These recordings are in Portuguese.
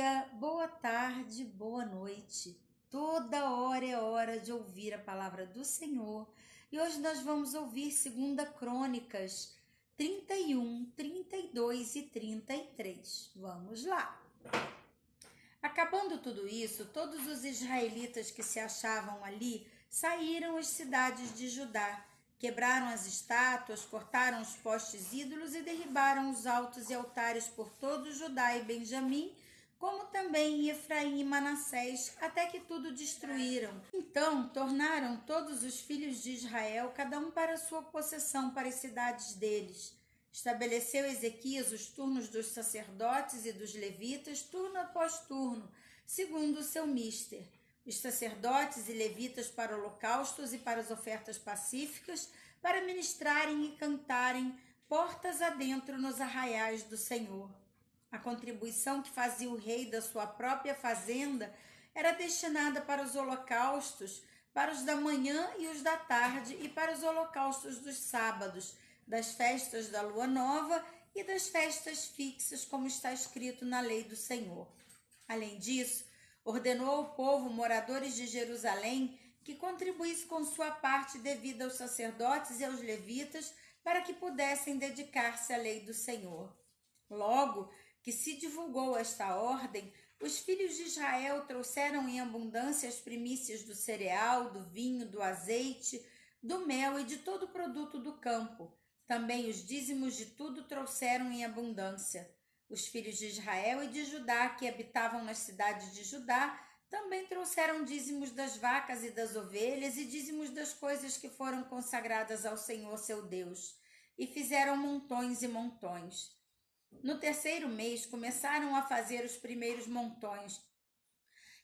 dia, boa tarde, boa noite. Toda hora é hora de ouvir a palavra do Senhor. E hoje nós vamos ouvir 2 Crônicas 31, 32 e 33. Vamos lá. Acabando tudo isso, todos os israelitas que se achavam ali saíram às cidades de Judá, quebraram as estátuas, cortaram os postes ídolos e derribaram os altos e altares por todo Judá e Benjamim, como também em Efraim e Manassés, até que tudo destruíram. Então tornaram todos os filhos de Israel, cada um para sua possessão, para as cidades deles. Estabeleceu Ezequias os turnos dos sacerdotes e dos levitas, turno após turno, segundo o seu mister. Os sacerdotes e levitas para holocaustos e para as ofertas pacíficas, para ministrarem e cantarem portas adentro nos arraiais do Senhor. A contribuição que fazia o rei da sua própria fazenda era destinada para os holocaustos, para os da manhã e os da tarde, e para os holocaustos dos sábados, das festas da lua nova e das festas fixas, como está escrito na lei do Senhor. Além disso, ordenou ao povo, moradores de Jerusalém, que contribuísse com sua parte devida aos sacerdotes e aos levitas, para que pudessem dedicar-se à lei do Senhor. Logo que se divulgou esta ordem, os filhos de Israel trouxeram em abundância as primícias do cereal, do vinho, do azeite, do mel e de todo o produto do campo. Também os dízimos de tudo trouxeram em abundância. Os filhos de Israel e de Judá, que habitavam nas cidades de Judá, também trouxeram dízimos das vacas e das ovelhas e dízimos das coisas que foram consagradas ao Senhor seu Deus, e fizeram montões e montões. No 3º mês começaram a fazer os primeiros montões,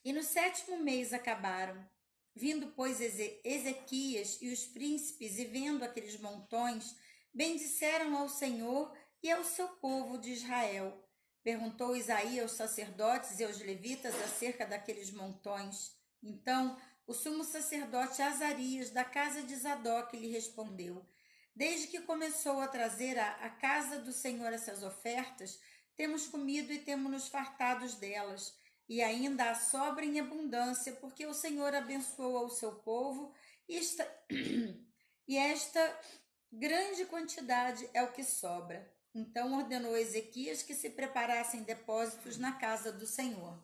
e no 7º mês acabaram. Vindo, pois, Ezequias e os príncipes, e vendo aqueles montões, bendisseram ao Senhor e ao seu povo de Israel. Perguntou Isaías aos sacerdotes e aos levitas acerca daqueles montões. Então, o sumo sacerdote Azarias, da casa de Zadok, lhe respondeu: Desde que começou a trazer à casa do Senhor essas ofertas, temos comido e temos nos fartados delas, e ainda há sobra em abundância, porque o Senhor abençoou ao seu povo, e esta grande quantidade é o que sobra. Então ordenou Ezequias que se preparassem depósitos na casa do Senhor.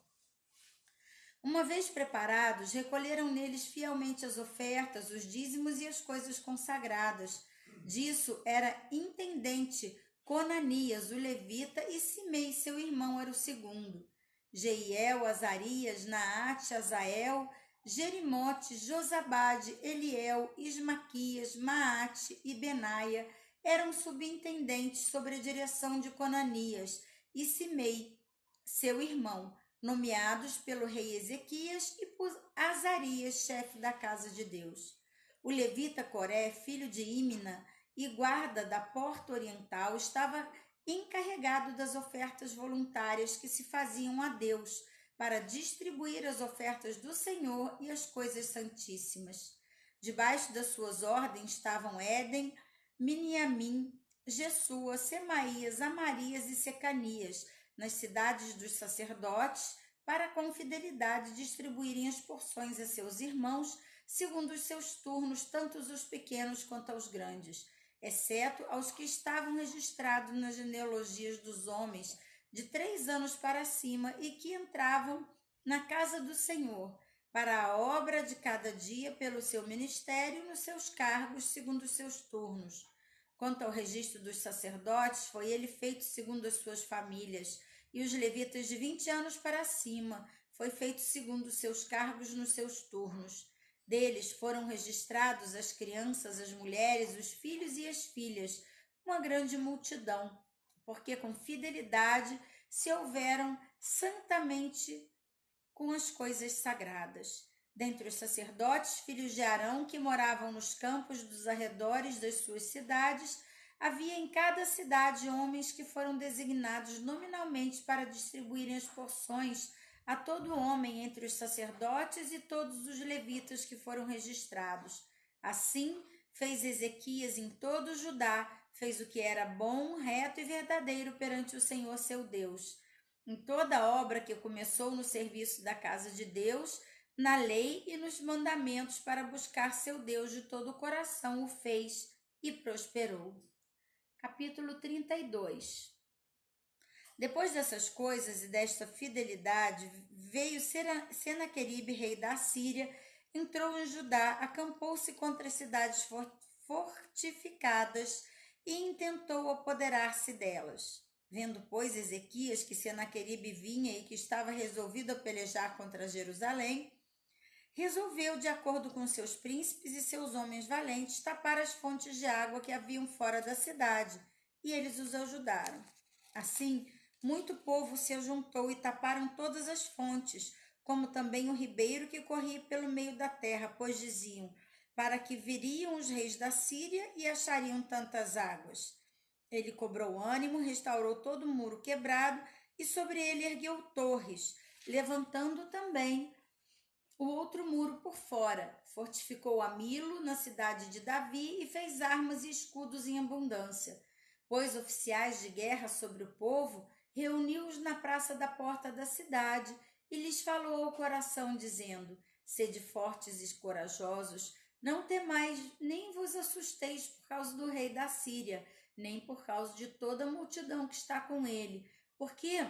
Uma vez preparados, recolheram neles fielmente as ofertas, os dízimos e as coisas consagradas. Disso era intendente Conanias, o levita, e Simei, seu irmão, era o segundo. Jeiel, Azarias, Naate, Azael, Jerimote, Josabade, Eliel, Ismaquias, Maate e Benaia eram subintendentes sobre a direção de Conanias, e Simei, seu irmão, nomeados pelo rei Ezequias, e por Azarias, chefe da casa de Deus. O levita Coré, filho de Imna e guarda da porta oriental, estava encarregado das ofertas voluntárias que se faziam a Deus, para distribuir as ofertas do Senhor e as coisas santíssimas. Debaixo das suas ordens estavam Éden, Miniamim, Jesua, Semaías, Amarias e Secanias, nas cidades dos sacerdotes, para com fidelidade distribuírem as porções a seus irmãos, segundo os seus turnos, tanto os pequenos quanto aos grandes, exceto aos que estavam registrados nas genealogias dos homens, de 3 anos para cima, e que entravam na casa do Senhor, para a obra de cada dia pelo seu ministério, nos seus cargos, segundo os seus turnos. Quanto ao registro dos sacerdotes, foi ele feito segundo as suas famílias, e os levitas de 20 anos para cima, foi feito segundo os seus cargos nos seus turnos. Deles foram registrados as crianças, as mulheres, os filhos e as filhas, uma grande multidão, porque com fidelidade se houveram santamente com as coisas sagradas. Dentre os sacerdotes, filhos de Arão, que moravam nos campos dos arredores das suas cidades, havia em cada cidade homens que foram designados nominalmente para distribuírem as porções a todo homem entre os sacerdotes e todos os levitas que foram registrados. Assim, fez Ezequias em todo o Judá, fez o que era bom, reto e verdadeiro perante o Senhor seu Deus. em toda a obra que começou no serviço da casa de Deus, na lei e nos mandamentos para buscar seu Deus de todo o coração, o fez e prosperou. Capítulo 32. Depois dessas coisas e desta fidelidade, veio Senaqueribe, rei da Síria, entrou em Judá, acampou-se contra as cidades fortificadas e intentou apoderar-se delas. Vendo, pois, Ezequias que Senaqueribe vinha e que estava resolvido a pelejar contra Jerusalém, resolveu, de acordo com seus príncipes e seus homens valentes, tapar as fontes de água que haviam fora da cidade, e eles os ajudaram. Assim, muito povo se ajuntou e taparam todas as fontes, como também o ribeiro que corria pelo meio da terra, pois diziam, para que viriam os reis da Síria e achariam tantas águas. Ele cobrou ânimo, restaurou todo o muro quebrado e sobre ele ergueu torres, levantando também o outro muro por fora. Fortificou a Milo, na cidade de Davi, e fez armas e escudos em abundância. Pôs oficiais de guerra sobre o povo, reuniu-os na praça da porta da cidade e lhes falou ao coração, dizendo: Sede fortes e corajosos, não temais, nem vos assusteis por causa do rei da Síria, nem por causa de toda a multidão que está com ele, porque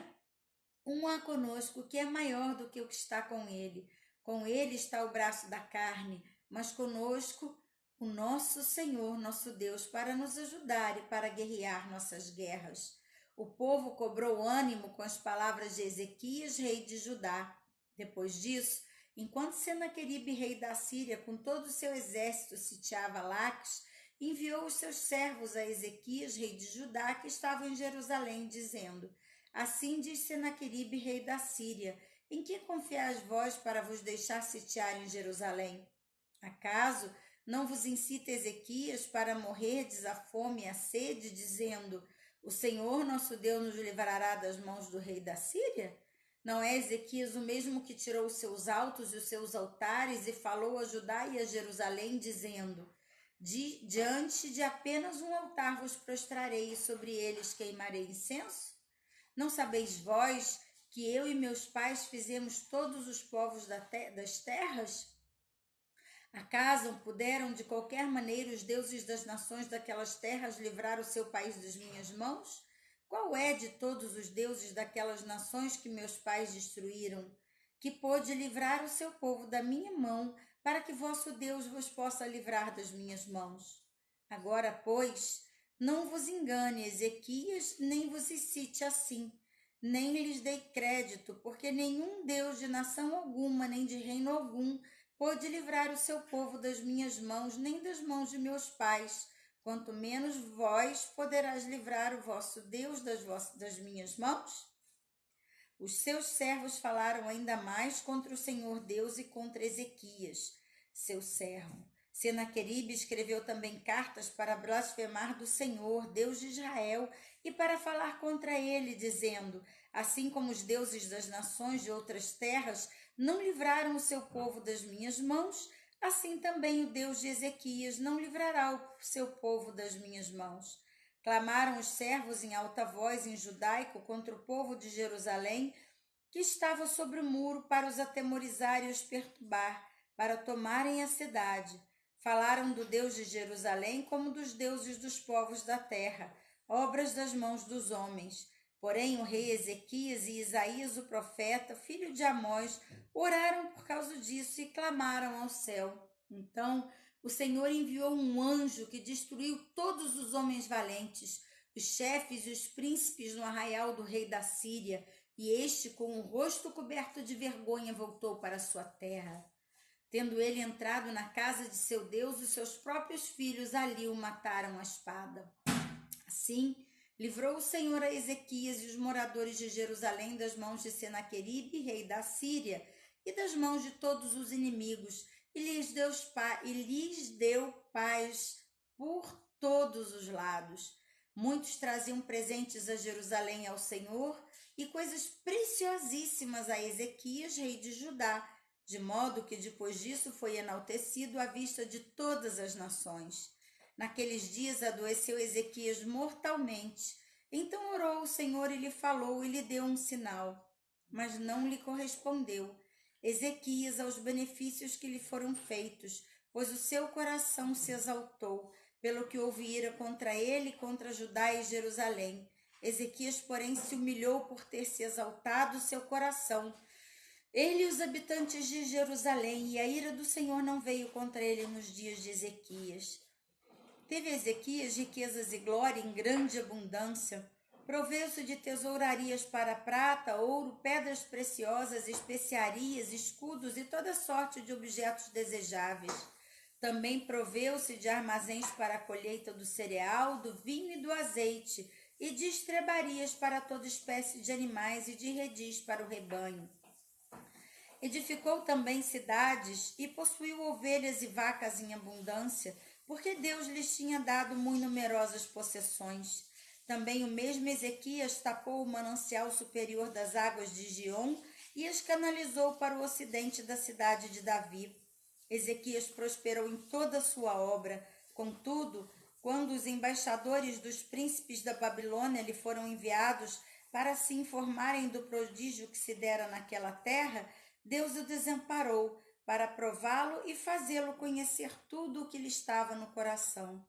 um há conosco que é maior do que o que está com ele. Com ele está o braço da carne, mas conosco o nosso Senhor, nosso Deus, para nos ajudar e para guerrear nossas guerras. O povo cobrou ânimo com as palavras de Ezequias, rei de Judá. Depois disso, enquanto Senaqueribe, rei da Síria, com todo o seu exército, sitiava Laques, enviou os seus servos a Ezequias, rei de Judá, que estava em Jerusalém, dizendo: Assim diz Senaqueribe, rei da Síria: Em que confiais vós para vos deixar sitiar em Jerusalém? Acaso não vos incita Ezequias para morrerdes a fome e a sede, dizendo: O Senhor nosso Deus nos livrará das mãos do rei da Síria? Não é Ezequias o mesmo que tirou os seus altos e os seus altares e falou a Judá e a Jerusalém, dizendo: Diante de apenas um altar vos prostrarei e sobre eles queimarei incenso? Não sabeis vós que eu e meus pais fizemos todos os povos das terras? Acaso puderam de qualquer maneira os deuses das nações daquelas terras livrar o seu país das minhas mãos? Qual é de todos os deuses daquelas nações que meus pais destruíram, que pôde livrar o seu povo da minha mão, para que vosso Deus vos possa livrar das minhas mãos? Agora, pois, não vos engane Ezequias, nem vos incite assim, nem lhes dei crédito, porque nenhum Deus de nação alguma, nem de reino algum, pôde livrar o seu povo das minhas mãos, nem das mãos de meus pais, quanto menos vós poderás livrar o vosso Deus das minhas mãos? Os seus servos falaram ainda mais contra o Senhor Deus e contra Ezequias, seu servo. Senaqueribe escreveu também cartas para blasfemar do Senhor, Deus de Israel, e para falar contra ele, dizendo: Assim como os deuses das nações de outras terras não livraram o seu povo das minhas mãos, assim também o Deus de Ezequias não livrará o seu povo das minhas mãos. Clamaram os servos em alta voz em judaico contra o povo de Jerusalém, que estava sobre o muro, para os atemorizar e os perturbar, para tomarem a cidade. Falaram do Deus de Jerusalém como dos deuses dos povos da terra, obras das mãos dos homens. Porém, o rei Ezequias e Isaías, o profeta, filho de Amós, oraram por causa disso e clamaram ao céu. Então, o Senhor enviou um anjo que destruiu todos os homens valentes, os chefes e os príncipes no arraial do rei da Síria, e este, com o rosto coberto de vergonha, voltou para sua terra. Tendo ele entrado na casa de seu Deus, os seus próprios filhos ali o mataram à espada. Assim, livrou o Senhor a Ezequias e os moradores de Jerusalém das mãos de Senaqueribe, rei da Síria, e das mãos de todos os inimigos, e lhes deu paz por todos os lados. Muitos traziam presentes a Jerusalém ao Senhor e coisas preciosíssimas a Ezequias, rei de Judá, de modo que depois disso foi enaltecido à vista de todas as nações. Naqueles dias adoeceu Ezequias mortalmente, Então orou o Senhor e lhe falou e lhe deu um sinal, mas não lhe correspondeu Ezequias aos benefícios que lhe foram feitos, pois o seu coração se exaltou, pelo que ouvira contra ele e contra Judá e Jerusalém. Ezequias, porém, se humilhou por ter se exaltado seu coração, ele e os habitantes de Jerusalém, e a ira do Senhor não veio contra ele nos dias de Ezequias. Teve Ezequias riquezas e glória em grande abundância. Proveu-se de tesourarias para prata, ouro, pedras preciosas, especiarias, escudos e toda sorte de objetos desejáveis. Também proveu-se de armazéns para a colheita do cereal, do vinho e do azeite, e de estrebarias para toda espécie de animais e de redis para o rebanho. Edificou também cidades e possuiu ovelhas e vacas em abundância, porque Deus lhes tinha dado muito numerosas possessões. Também o mesmo Ezequias tapou o manancial superior das águas de Giom e as canalizou para o ocidente da cidade de Davi. Ezequias prosperou em toda a sua obra. Contudo, quando os embaixadores dos príncipes da Babilônia lhe foram enviados para se informarem do prodígio que se dera naquela terra, Deus o desamparou para prová-lo e fazê-lo conhecer tudo o que lhe estava no coração.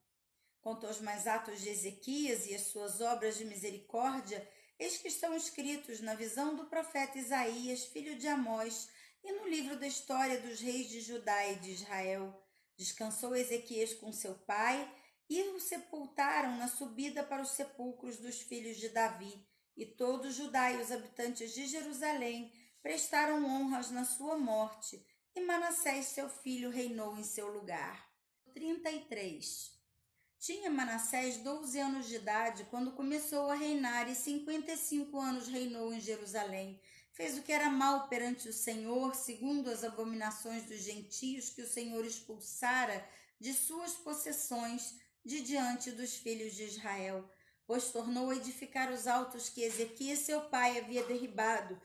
Quanto aos mais atos de Ezequias e as suas obras de misericórdia, eis que estão escritos na visão do profeta Isaías, filho de Amós, e no livro da história dos reis de Judá e de Israel. Descansou Ezequias com seu pai e o sepultaram na subida para os sepulcros dos filhos de Davi, e todo Judá e os habitantes de Jerusalém prestaram honras na sua morte, e Manassés, seu filho, reinou em seu lugar. 33. Tinha Manassés 12 anos de idade quando começou a reinar, e 55 anos reinou em Jerusalém. Fez o que era mal perante o Senhor, segundo as abominações dos gentios que o Senhor expulsara de suas possessões de diante dos filhos de Israel, pois tornou a edificar os altos que Ezequias seu pai havia derribado.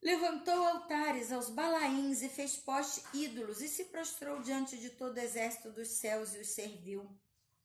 Levantou altares aos Balaíns e fez poste ídolos, e se prostrou diante de todo o exército dos céus e os serviu.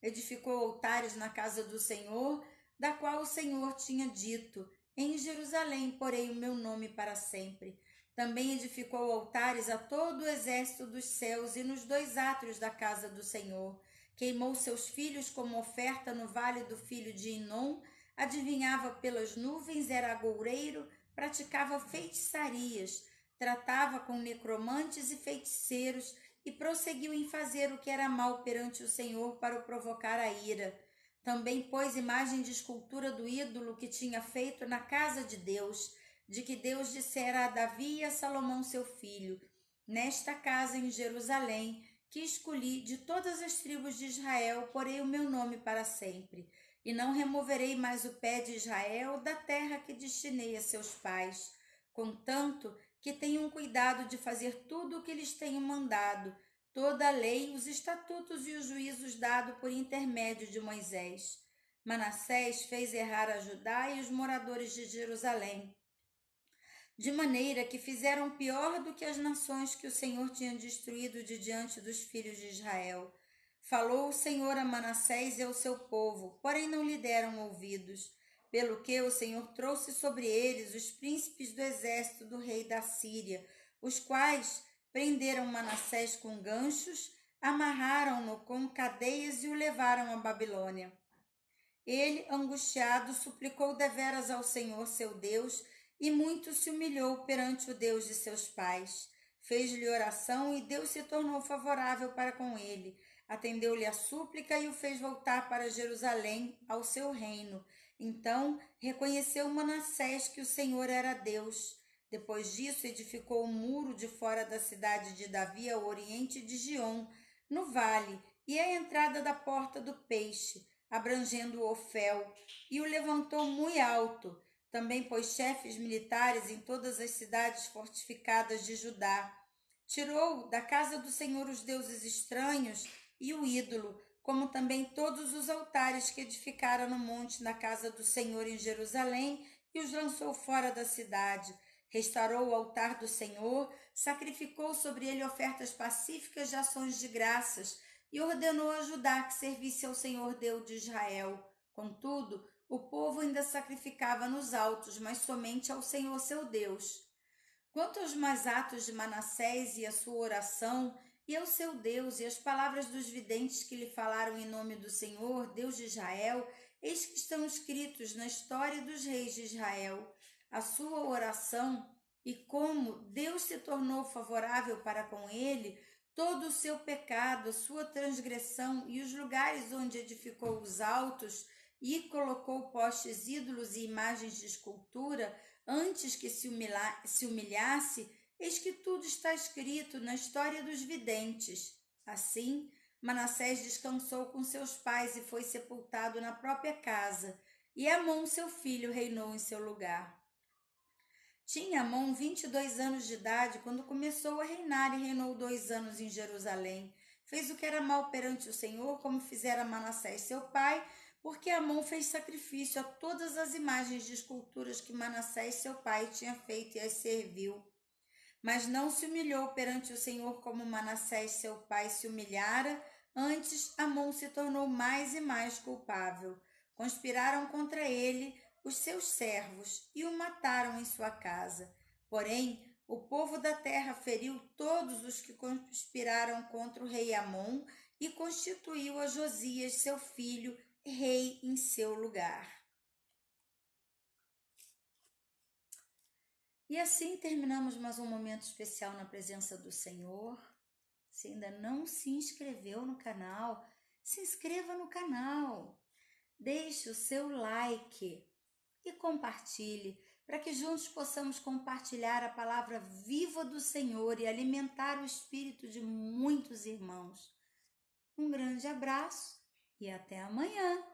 Edificou altares na casa do Senhor, da qual o Senhor tinha dito: em Jerusalém porei o meu nome para sempre. Também edificou altares a todo o exército dos céus e nos 2 átrios da casa do Senhor. Queimou seus filhos como oferta no vale do filho de Inom, adivinhava pelas nuvens, era agoureiro, praticava feitiçarias, tratava com necromantes e feiticeiros, e prosseguiu em fazer o que era mal perante o Senhor para o provocar a ira. Também pôs imagem de escultura do ídolo que tinha feito na casa de Deus, de que Deus dissera a Davi e a Salomão seu filho: nesta casa em Jerusalém, que escolhi de todas as tribos de Israel, porei o meu nome para sempre. E não removerei mais o pé de Israel da terra que destinei a seus pais, contanto que tenham cuidado de fazer tudo o que lhes tenho mandado, toda a lei, os estatutos e os juízos dados por intermédio de Moisés. Manassés fez errar a Judá e os moradores de Jerusalém, de maneira que fizeram pior do que as nações que o Senhor tinha destruído de diante dos filhos de Israel. Falou o Senhor a Manassés e ao seu povo, porém não lhe deram ouvidos, pelo que o Senhor trouxe sobre eles os príncipes do exército do rei da Síria, os quais prenderam Manassés com ganchos, amarraram-no com cadeias e o levaram à Babilônia. Ele, angustiado, suplicou deveras ao Senhor seu Deus, e muito se humilhou perante o Deus de seus pais. Fez-lhe oração e Deus se tornou favorável para com ele. Atendeu-lhe a súplica e o fez voltar para Jerusalém, ao seu reino. Então reconheceu Manassés que o Senhor era Deus. Depois disso, edificou o muro de fora da cidade de Davi, ao oriente de Giom, no vale, e a entrada da porta do peixe, abrangendo o Ofel, e o levantou muito alto. Também pôs chefes militares em todas as cidades fortificadas de Judá. Tirou da casa do Senhor os deuses estranhos e o ídolo, como também todos os altares que edificara no monte na casa do Senhor em Jerusalém, e os lançou fora da cidade. Restaurou o altar do Senhor, sacrificou sobre ele ofertas pacíficas de ações de graças, e ordenou a Judá que servisse ao Senhor Deus de Israel. Contudo, o povo ainda sacrificava nos altos, mas somente ao Senhor seu Deus. Quanto aos mais atos de Manassés e a sua oração, e ao seu Deus, e as palavras dos videntes que lhe falaram em nome do Senhor, Deus de Israel, eis que estão escritos na história dos reis de Israel, a sua oração, e como Deus se tornou favorável para com ele, todo o seu pecado, a sua transgressão e os lugares onde edificou os altos e colocou postes ídolos e imagens de escultura, antes que se humilhasse, eis que tudo está escrito na história dos videntes. Assim, Manassés descansou com seus pais e foi sepultado na própria casa, e Amon, seu filho, reinou em seu lugar. Tinha Amon 22 anos de idade quando começou a reinar e reinou 2 anos em Jerusalém. Fez o que era mal perante o Senhor, como fizera Manassés seu pai, porque Amon fez sacrifício a todas as imagens de esculturas que Manassés seu pai tinha feito e as serviu. Mas não se humilhou perante o Senhor como Manassés seu pai se humilhara, antes Amon se tornou mais e mais culpável. Conspiraram contra ele os seus servos e o mataram em sua casa. Porém, o povo da terra feriu todos os que conspiraram contra o rei Amon e constituiu a Josias, seu filho, rei em seu lugar. E assim terminamos mais um momento especial na presença do Senhor. Se ainda não se inscreveu no canal, se inscreva no canal. Deixe o seu like e compartilhe, para que juntos possamos compartilhar a palavra viva do Senhor e alimentar o espírito de muitos irmãos. Um grande abraço e até amanhã!